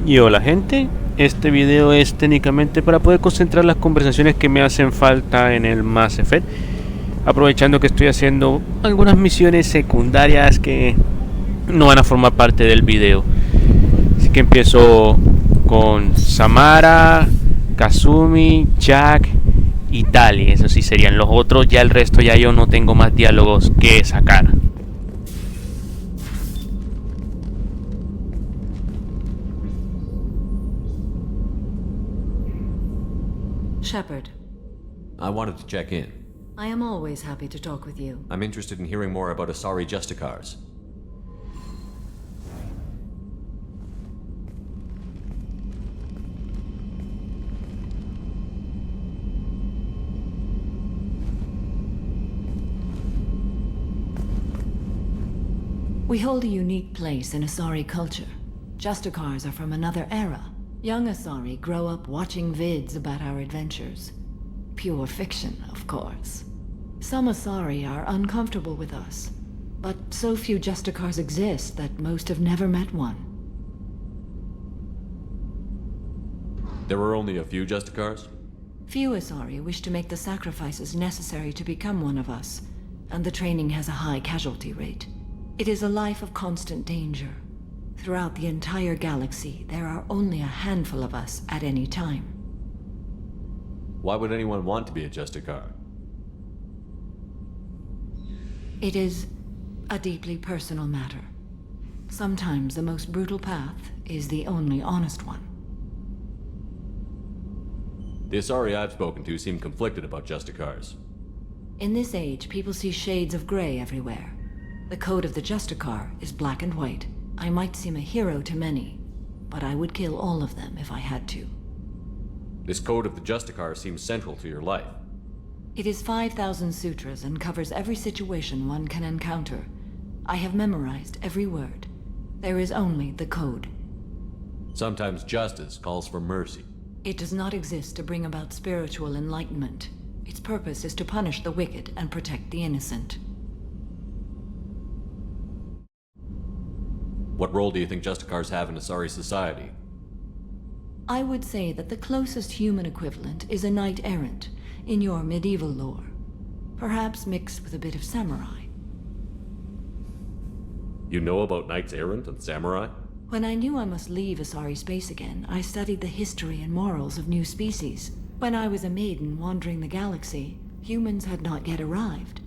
Y hola gente, este video es técnicamente para poder concentrar las conversaciones que me hacen falta en el Mass Effect, aprovechando que estoy haciendo algunas misiones secundarias que no van a formar parte del video. Así que empiezo con Samara, Kazumi, Jack y Tali. Eso sí serían los otros, ya el resto ya yo no tengo más diálogos que sacar. Shepard. I wanted to check in. I am always happy to talk with you. I'm interested in hearing more about Asari Justicars. We hold a unique place in Asari culture. Justicars are from another era. Young Asari grow up watching vids about our adventures. Pure fiction, of course. Some Asari are uncomfortable with us, but so few Justicars exist that most have never met one. There were only a few Justicars? Few Asari wish to make the sacrifices necessary to become one of us, and the training has a high casualty rate. It is a life of constant danger. Throughout the entire galaxy, there are only a handful of us at any time. Why would anyone want to be a Justicar? It is a deeply personal matter. Sometimes the most brutal path is the only honest one. The Asari I've spoken to seem conflicted about Justicars. In this age, people see shades of gray everywhere. The code of the Justicar is black and white. I might seem a hero to many, but I would kill all of them if I had to. This code of the Justicar seems central to your life. It is 5,000 sutras and covers every situation one can encounter. I have memorized every word. There is only the code. Sometimes justice calls for mercy. It does not exist to bring about spiritual enlightenment. Its purpose is to punish the wicked and protect the innocent. What role do you think Justicars have in Asari society? I would say that the closest human equivalent is a knight-errant in your medieval lore. Perhaps mixed with a bit of samurai. You know about Knights Errant and Samurai? When I knew I must leave Asari space again, I studied the history and morals of new species. When I was a maiden wandering the galaxy, humans had not yet arrived.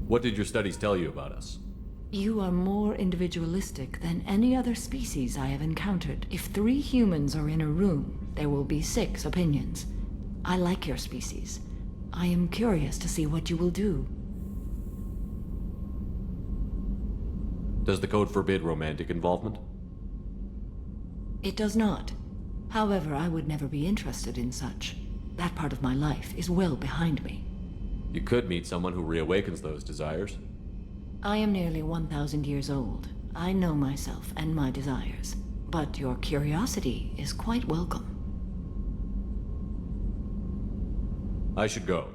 What did your studies tell you about us? You are more individualistic than any other species I have encountered. If 3 humans are in a room, there will be 6 opinions. I like your species. I am curious to see what you will do. Does the code forbid romantic involvement? It does not. However, I would never be interested in such. That part of my life is well behind me. You could meet someone who reawakens those desires. I am nearly 1,000 years old. I know myself and my desires. But your curiosity is quite welcome. I should go.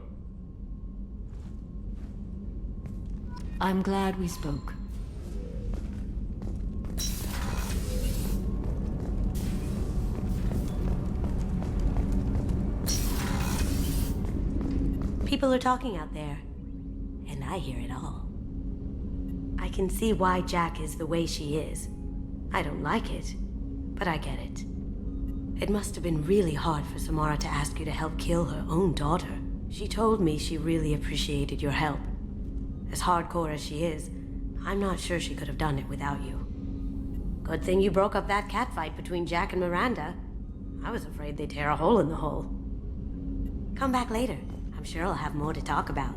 I'm glad we spoke. People are talking out there, and I hear it all. I can see why Jack is the way she is. I don't like it, but I get it. It must have been really hard for Samara to ask you to help kill her own daughter. She told me she really appreciated your help. As hardcore as she is, I'm not sure she could have done it without you. Good thing you broke up that catfight between Jack and Miranda. I was afraid they'd tear a hole in the hull. Come back later. I'm sure I'll have more to talk about.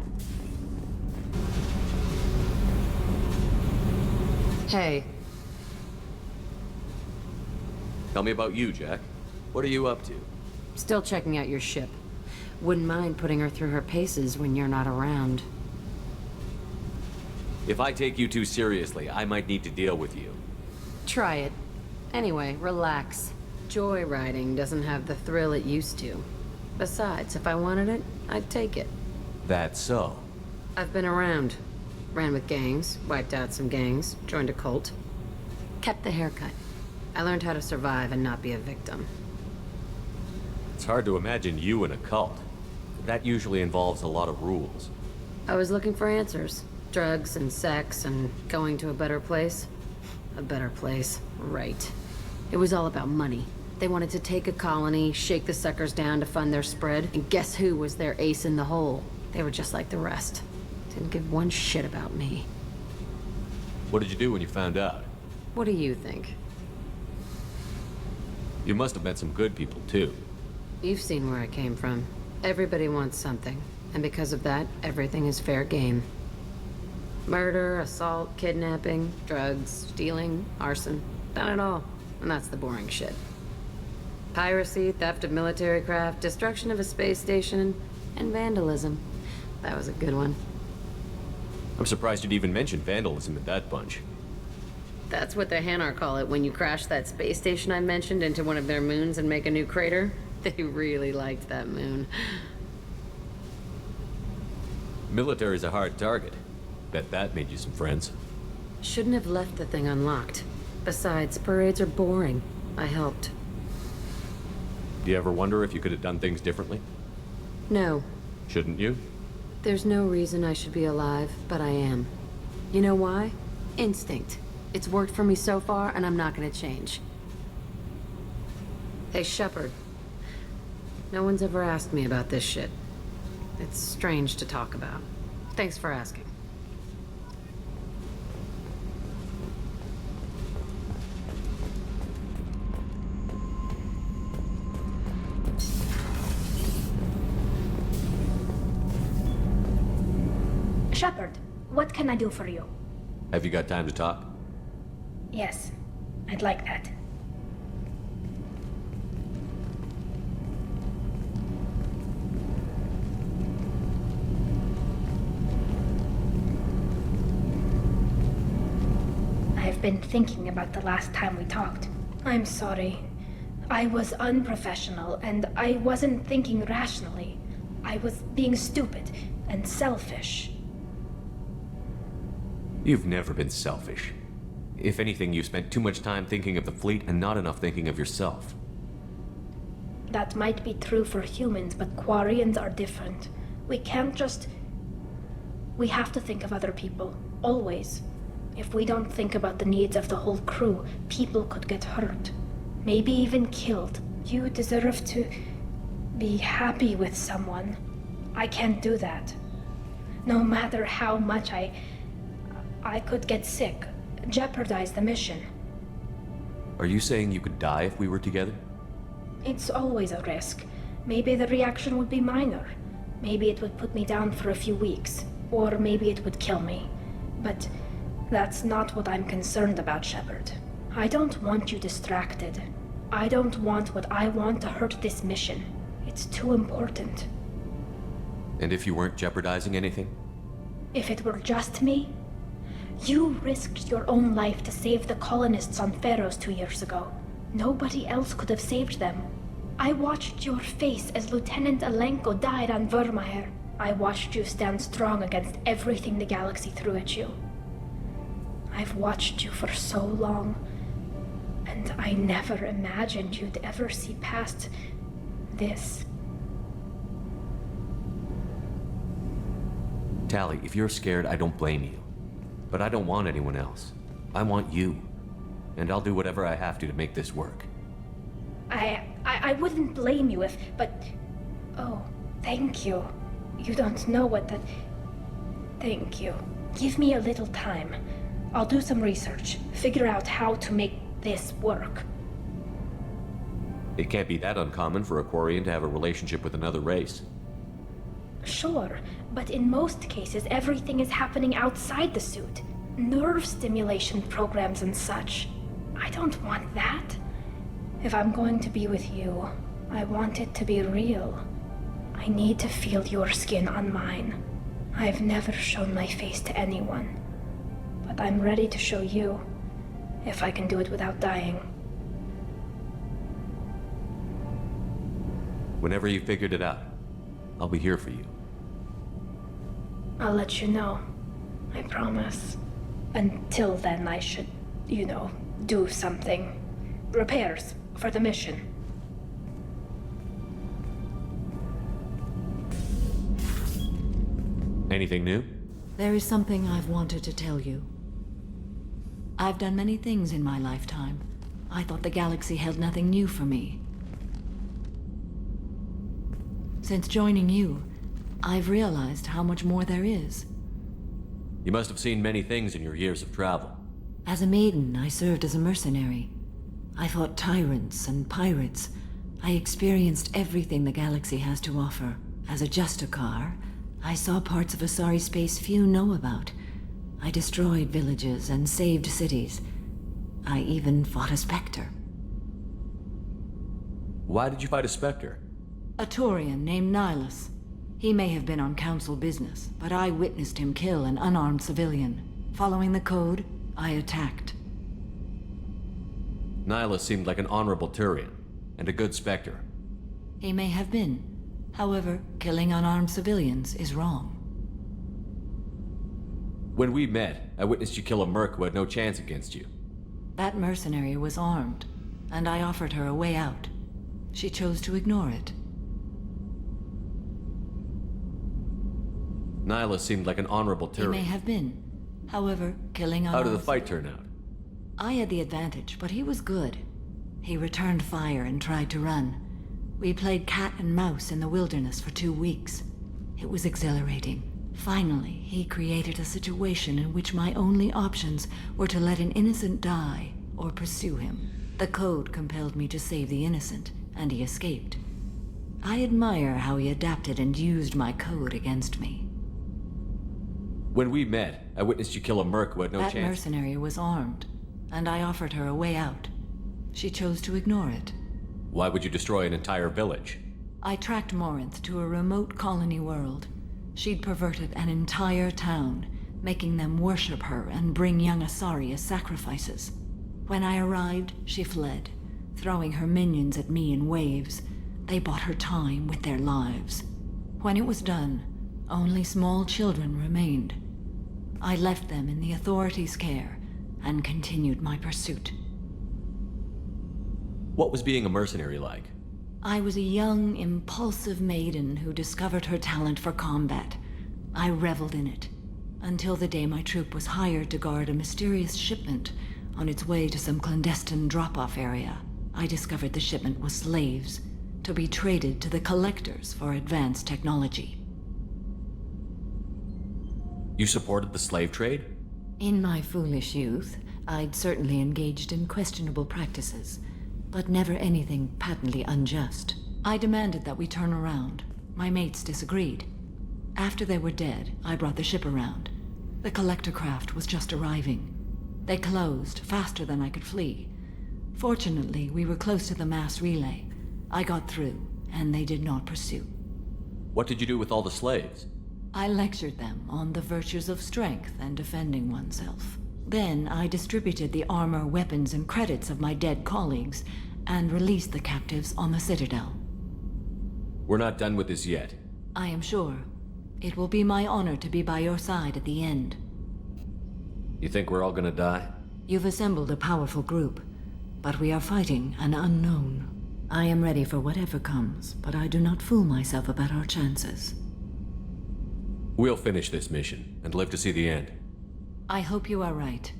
Hey. Tell me about you, Jack. What are you up to? Still checking out your ship. Wouldn't mind putting her through her paces when you're not around. If I take you too seriously, I might need to deal with you. Try it. Anyway, relax. Joyriding doesn't have the thrill it used to. Besides, if I wanted it, I'd take it. That's so. I've been around. Ran with gangs, wiped out some gangs, joined a cult. Kept the haircut. I learned how to survive and not be a victim. It's hard to imagine you in a cult. That usually involves a lot of rules. I was looking for answers. Drugs and sex and going to a better place. A better place, right. It was all about money. They wanted to take a colony, shake the suckers down to fund their spread, and guess who was their ace in the hole? They were just like the rest. Didn't give one shit about me. What did you do when you found out? What do you think? You must have met some good people, too. You've seen where I came from. Everybody wants something, and because of that, everything is fair game. Murder, assault, kidnapping, drugs, stealing, arson. Done it all. And that's the boring shit. Piracy, theft of military craft, destruction of a space station, and vandalism. That was a good one. I'm surprised you'd even mention vandalism in that bunch. That's what the Hanar call it when you crash that space station I mentioned into one of their moons and make a new crater. They really liked that moon. Military's a hard target. Bet that made you some friends. Shouldn't have left the thing unlocked. Besides, parades are boring. I helped. Do you ever wonder if you could have done things differently? No. Shouldn't you? There's no reason I should be alive, but I am. You know why? Instinct. It's worked for me so far, and I'm not gonna change. Hey, Shepard. No one's ever asked me about this shit. It's strange to talk about. Thanks for asking. Shepard, what can I do for you? Have you got time to talk? Yes, I'd like that. I've been thinking about the last time we talked. I'm sorry. I was unprofessional and I wasn't thinking rationally. I was being stupid and selfish. You've never been selfish. If anything, you spent too much time thinking of the fleet and not enough thinking of yourself. That might be true for humans, but Quarians are different. We can't just... We have to think of other people. Always. If we don't think about the needs of the whole crew, people could get hurt. Maybe even killed. You deserve to... be happy with someone. I can't do that. No matter how much I could get sick, jeopardize the mission. Are you saying you could die if we were together? It's always a risk. Maybe the reaction would be minor. Maybe it would put me down for a few weeks. Or maybe it would kill me. But that's not what I'm concerned about, Shepard. I don't want you distracted. I don't want what I want to hurt this mission. It's too important. And if you weren't jeopardizing anything? If it were just me? You risked your own life to save the colonists on Pharaohs 2 years ago. Nobody else could have saved them. I watched your face as Lieutenant Alenko died on Vermeer. I watched you stand strong against everything the galaxy threw at you. I've watched you for so long, and I never imagined you'd ever see past this. Tally, if you're scared, I don't blame you. But I don't want anyone else. I want you. And I'll do whatever I have to make this work. I wouldn't blame you if, but... Oh, thank you. You don't know what that... Thank you. Give me a little time. I'll do some research, figure out how to make this work. It can't be that uncommon for a Quarian to have a relationship with another race. Sure, but in most cases everything is happening outside the suit. Nerve stimulation programs and such. I don't want that. If I'm going to be with you, I want it to be real. I need to feel your skin on mine. I've never shown my face to anyone. But I'm ready to show you, if I can do it without dying. Whenever you figured it out, I'll be here for you. I'll let you know. I promise. Until then, I should you know, do something. Repairs for the mission. Anything new? There is something I've wanted to tell you. I've done many things in my lifetime. I thought the galaxy held nothing new for me. Since joining you, I've realized how much more there is. You must have seen many things in your years of travel. As a maiden, I served as a mercenary. I fought tyrants and pirates. I experienced everything the galaxy has to offer. As a Justicar, I saw parts of Asari space few know about. I destroyed villages and saved cities. I even fought a Spectre. Why did you fight a Spectre? A Taurian named Nihilus. He may have been on council business, but I witnessed him kill an unarmed civilian. Following the code, I attacked. Nihilus seemed like an honorable Turian, and a good Spectre. He may have been. However, killing unarmed civilians is wrong. When we met, I witnessed you kill a merc who had no chance against you. That mercenary was armed, and I offered her a way out. She chose to ignore it. Nihilus seemed like an honorable He Turian. may have been. However, killing unarmed... How did the fight turn out? I had the advantage, but he was good. He returned fire and tried to run. We played cat and mouse in the wilderness for 2 weeks. It was exhilarating. Finally, he created a situation in which my only options were to let an innocent die or pursue him. The code compelled me to save the innocent, and he escaped. I admire how he adapted and used my code against me. When we met, I witnessed you kill a merc who had no That chance. mercenary was armed, and I offered her a way out. She chose to ignore it. Why would you destroy an entire village? I tracked Morinth to a remote colony world. She'd perverted an entire town, making them worship her and bring young Asari as sacrifices. When I arrived, she fled, throwing her minions at me in waves. They bought her time with their lives. When it was done, only small children remained. I left them in the authorities' care and continued my pursuit. What was being a mercenary like? I was a young, impulsive maiden who discovered her talent for combat. I reveled in it, until the day my troop was hired to guard a mysterious shipment on its way to some clandestine drop-off area. I discovered the shipment was slaves, to be traded to the collectors for advanced technology. You supported the slave trade? In my foolish youth, I'd certainly engaged in questionable practices, but never anything patently unjust. I demanded that we turn around. My mates disagreed. After they were dead, I brought the ship around. The collector craft was just arriving. They closed faster than I could flee. Fortunately, we were close to the mass relay. I got through, and they did not pursue. What did you do with all the slaves? I lectured them on the virtues of strength and defending oneself. Then I distributed the armor, weapons, and credits of my dead colleagues and released the captives on the Citadel. We're not done with this yet. I am sure. It will be my honor to be by your side at the end. You think we're all gonna die? You've assembled a powerful group, but we are fighting an unknown. I am ready for whatever comes, but I do not fool myself about our chances. We'll finish this mission and live to see the end. I hope you are right.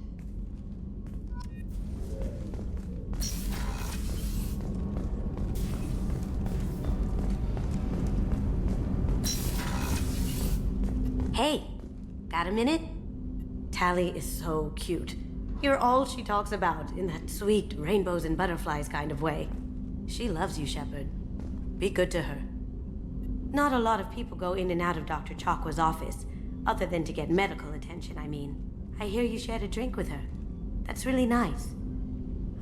Hey, got a minute? Tally is so cute. You're all she talks about in that sweet rainbows and butterflies kind of way. She loves you, Shepard. Be good to her. Not a lot of people go in and out of Dr. Chakwa's office, other than to get medical attention, I mean. I hear you shared a drink with her. That's really nice.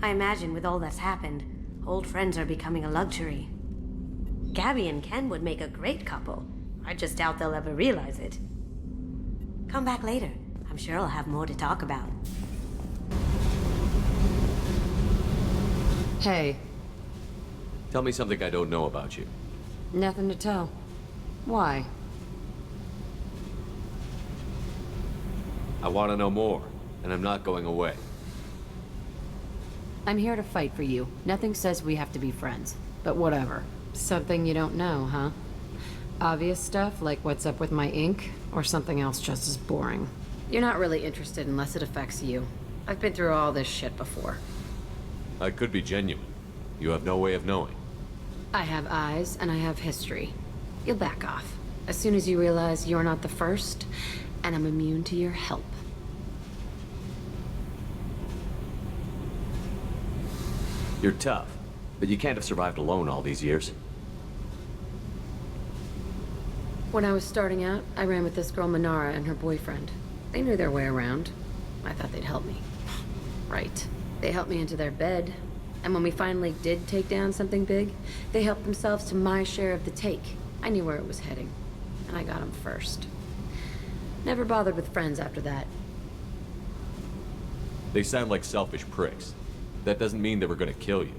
I imagine with all that's happened, old friends are becoming a luxury. Gabby and Ken would make a great couple. I just doubt they'll ever realize it. Come back later. I'm sure I'll have more to talk about. Hey, Tell me something I don't know about you. nothing to tell. Why? I want to know more, and I'm not going away. I'm here to fight for you. Nothing says we have to be friends. But whatever. Something you don't know, huh? Obvious stuff, like what's up with my ink, or something else just as boring? You're not really interested unless it affects you. I've been through all this shit before. I could be genuine. You have no way of knowing. I have eyes, and I have history. You'll back off. As soon as you realize you're not the first, and I'm immune to your help. You're tough, but you can't have survived alone all these years. When I was starting out, I ran with this girl Manara and her boyfriend. They knew their way around. I thought they'd help me. Right. They helped me into their bed. And when we finally did take down something big, they helped themselves to my share of the take. I knew where it was heading. And I got them first. Never bothered with friends after that. They sound like selfish pricks. That doesn't mean they were gonna kill you.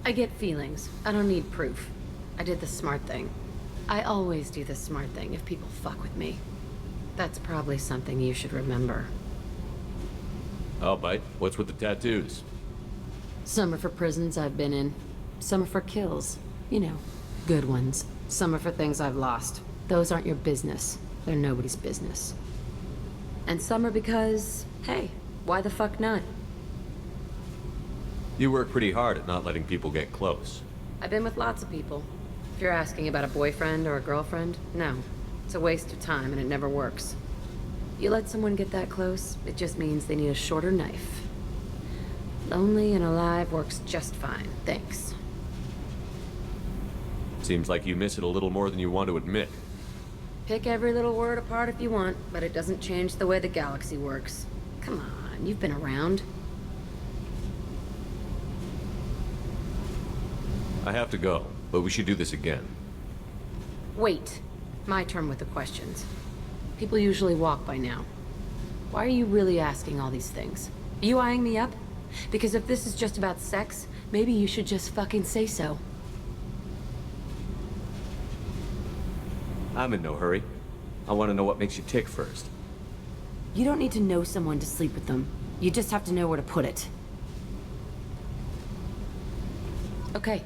I get feelings. I don't need proof. I did the smart thing. I always do the smart thing if people fuck with me. That's probably something you should remember. I'll bite. What's with the tattoos? Some are for prisons I've been in. Some are for kills. You know, good ones. Some are for things I've lost. Those aren't your business. They're nobody's business. And some are because, hey, why the fuck not? You work pretty hard at not letting people get close. I've been with lots of people. If you're asking about a boyfriend or a girlfriend, no. It's a waste of time and it never works. You let someone get that close, it just means they need a shorter knife. Lonely and alive works just fine, thanks. Seems like you miss it a little more than you want to admit. Pick every little word apart if you want, but it doesn't change the way the galaxy works. Come on, you've been around. I have to go, but we should do this again. Wait. My turn with the questions. People usually walk by now. Why are you really asking all these things? Are you eyeing me up? Because if this is just about sex, maybe you should just fucking say so. I'm in no hurry. I want to know what makes you tick first. You don't need to know someone to sleep with them. You just have to know where to put it. Okay.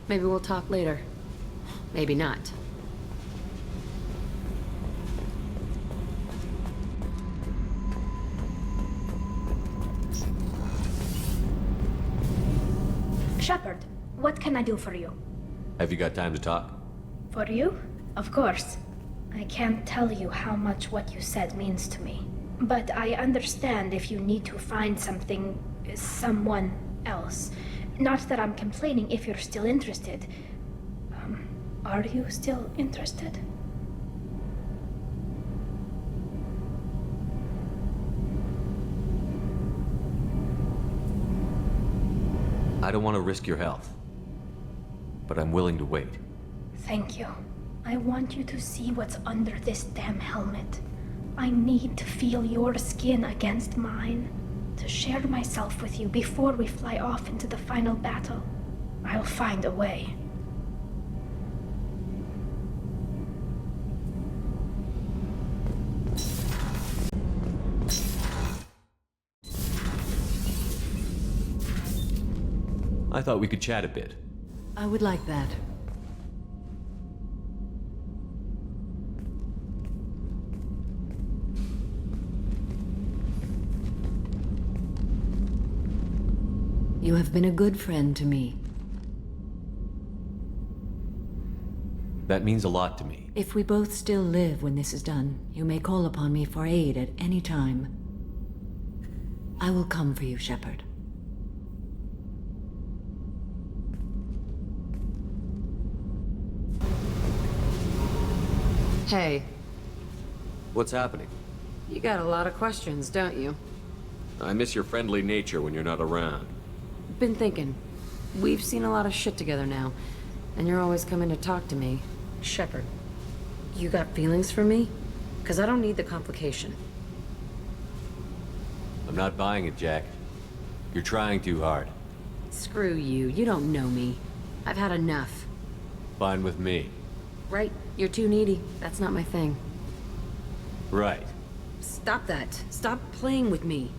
Maybe we'll talk later. Maybe not. Shepard, what can I do for you? Have you got time to talk? For you? Of course. I can't tell you how much what you said means to me. But I understand if you need to find someone else. Not that I'm complaining if you're still interested. Are you still interested? I don't want to risk your health, but I'm willing to wait. Thank you. I want you to see what's under this damn helmet. I need to feel your skin against mine, to share myself with you before we fly off into the final battle. I'll find a way. I thought we could chat a bit. I would like that. You have been a good friend to me. That means a lot to me. If we both still live when this is done, you may call upon me for aid at any time. I will come for you, Shepard. Hey, What's happening? you got a lot of questions, don't you? I miss your friendly nature when you're not around. Been thinking. We've seen a lot of shit together now, and you're always coming to talk to me. Shepard, you got feelings for me? 'Cause I don't need the complication. I'm not buying it, Jack. You're trying too hard. Screw you, you don't know me. I've had enough. Fine with me. Right, you're too needy. That's not my thing. Right. Stop that. Stop playing with me.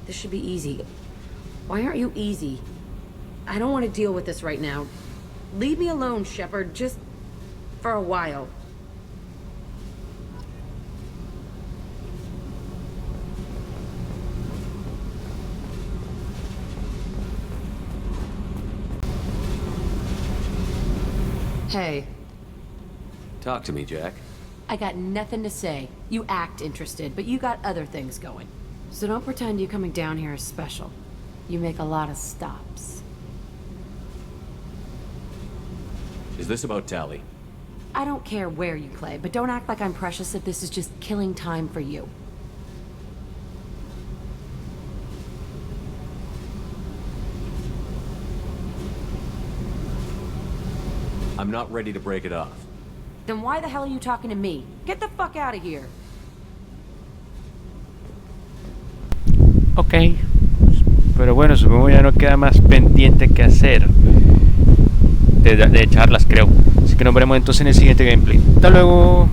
This should be easy. Why aren't you easy? I don't want to deal with this right now. Leave me alone, Shepard, just for a while. Hey. Talk to me, Jack. I got nothing to say. You act interested, but you got other things going. So don't pretend you coming down here is special. You make a lot of stops. Is this about Tally? I don't care where you play, but don't act like I'm precious if this is just killing time for you. I'm not ready to break it off. Then why the hell are you talking to me? Get the fuck out of here. Ok. Pero bueno, supongo ya no queda más pendiente que hacer. De charlas, creo. Así que nos veremos entonces en el siguiente gameplay. Hasta luego.